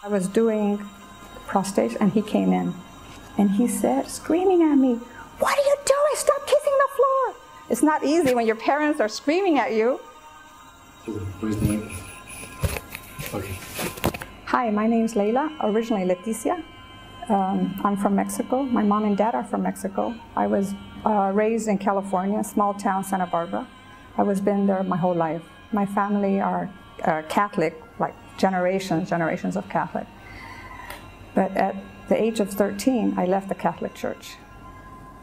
I was doing prostate and he came in and he said, screaming at me, "What are you doing? Stop kissing the floor." It's not easy when your parents are screaming at you. Where's the mic? Okay. Hi, my name's Leila, originally Leticia. I'm from Mexico. My mom and dad are from Mexico. I was raised in California, small town Santa Barbara. I was been there my whole life. My family are Catholic, like generations of Catholic. But at the age of 13, I left the Catholic Church.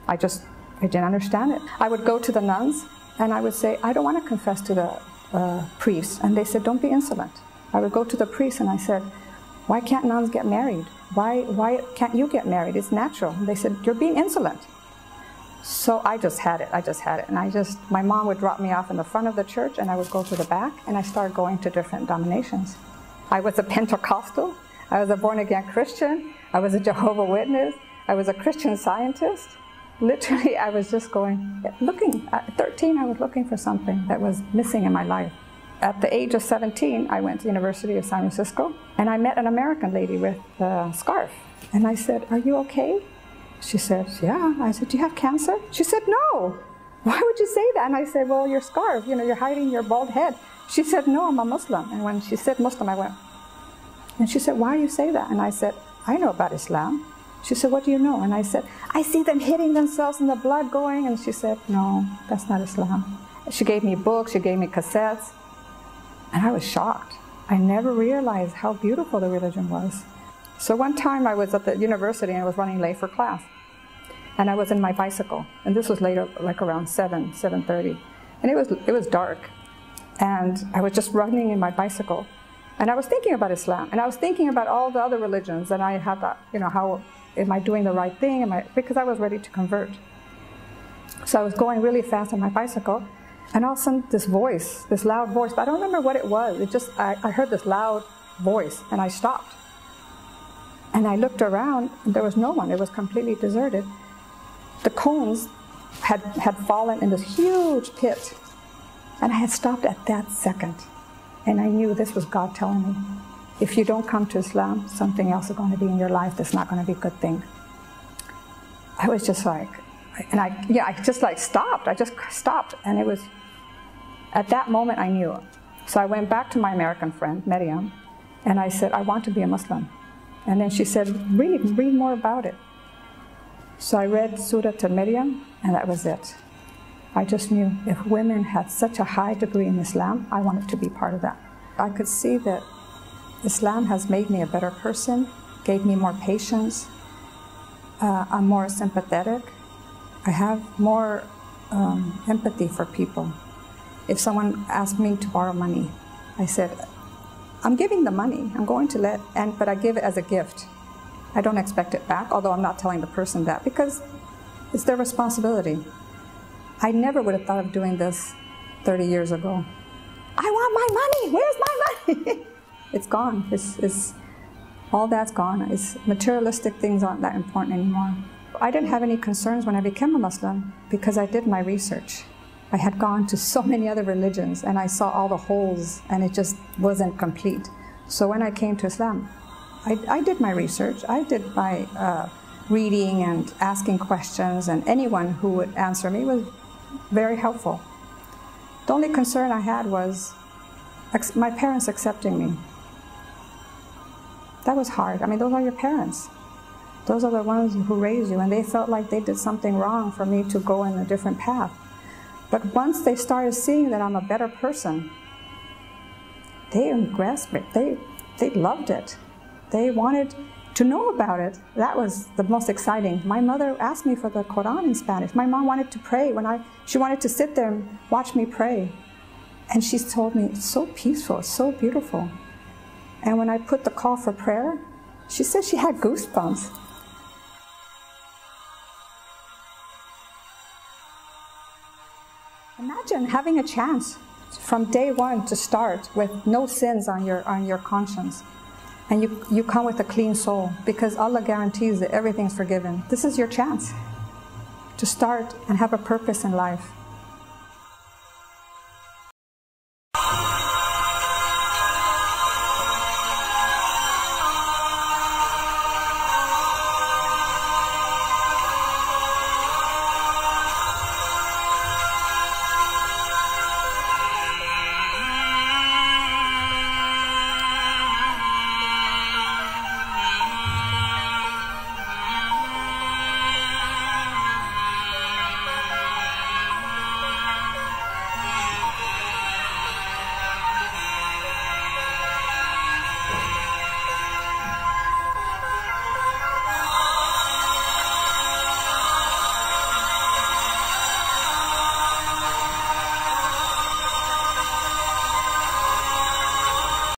I didn't understand it. I would go to the nuns and I would say, "I don't want to confess to the priest." And they said, "Don't be insolent." I would go to the priest and I said, "Why can't nuns get married? Why can't you get married? It's natural." And they said, "You're being insolent." So I just had it. And my mom would drop me off in the front of the church and I would go to the back and I started going to different denominations. I was a Pentecostal. I was a born-again Christian. I was a Jehovah's Witness. I was a Christian Scientist. Literally, I was just looking. At 13, I was looking for something that was missing in my life. At the age of 17, I went to the University of San Francisco, and I met an American lady with a scarf. And I said, "Are you okay?" She said, "Yeah." I said, "Do you have cancer?" She said, "No." "Why would you say that?" And I said, "Well, your scarf, you're hiding your bald head." She said, "No, I'm a Muslim." And when she said Muslim, I went, and she said, "Why do you say that?" And I said, "I know about Islam." She said, "What do you know?" And I said, "I see them hitting themselves and the blood going." And she said, "No, that's not Islam." She gave me books, she gave me cassettes, and I was shocked. I never realized how beautiful the religion was. So one time I was at the university and I was running late for class. And I was in my bicycle. And this was later, like around 7:30. And it was dark. And I was just running in my bicycle. And I was thinking about Islam. And I was thinking about all the other religions. And I had that, how am I doing the right thing? Because I was ready to convert. So I was going really fast on my bicycle. And all of a sudden, this loud voice, but I don't remember what it was. I heard this loud voice, and I stopped. And I looked around, and there was no one. It was completely deserted. The cones had fallen in this huge pit. And I had stopped at that second. And I knew this was God telling me, if you don't come to Islam, something else is going to be in your life that's not going to be a good thing. I was just like, I just stopped. I just stopped. And it was, at that moment I knew. So I went back to my American friend, Miriam, and I said, "I want to be a Muslim." And then she said, read more about it. So I read Surah to Miriam, and that was it. I just knew if women had such a high degree in Islam, I wanted to be part of that. I could see that Islam has made me a better person, gave me more patience. I'm more sympathetic. I have more empathy for people. If someone asked me to borrow money, I said, "I'm giving the money. I'm going to but I give it as a gift. I don't expect it back," although I'm not telling the person that because it's their responsibility. I never would have thought of doing this 30 years ago. I want my money. Where's my money? It's gone. All that's gone. Materialistic things aren't that important anymore. I didn't have any concerns when I became a Muslim because I did my research. I had gone to so many other religions and I saw all the holes and it just wasn't complete. So when I came to Islam, I did my research. I did my reading and asking questions, and anyone who would answer me was very helpful. The only concern I had was my parents accepting me. That was hard. I mean, those are your parents. Those are the ones who raised you, and they felt like they did something wrong for me to go in a different path. But once they started seeing that I'm a better person, they embraced me. They loved it. They wanted to know about it. That was the most exciting. My mother asked me for the Quran in Spanish. My mom wanted to pray. She wanted to sit there and watch me pray. And she told me, "It's so peaceful, it's so beautiful." And when I put the call for prayer, she said she had goosebumps. Imagine having a chance from day one to start with no sins on your conscience. And you come with a clean soul because Allah guarantees that everything's forgiven. This is your chance to start and have a purpose in life.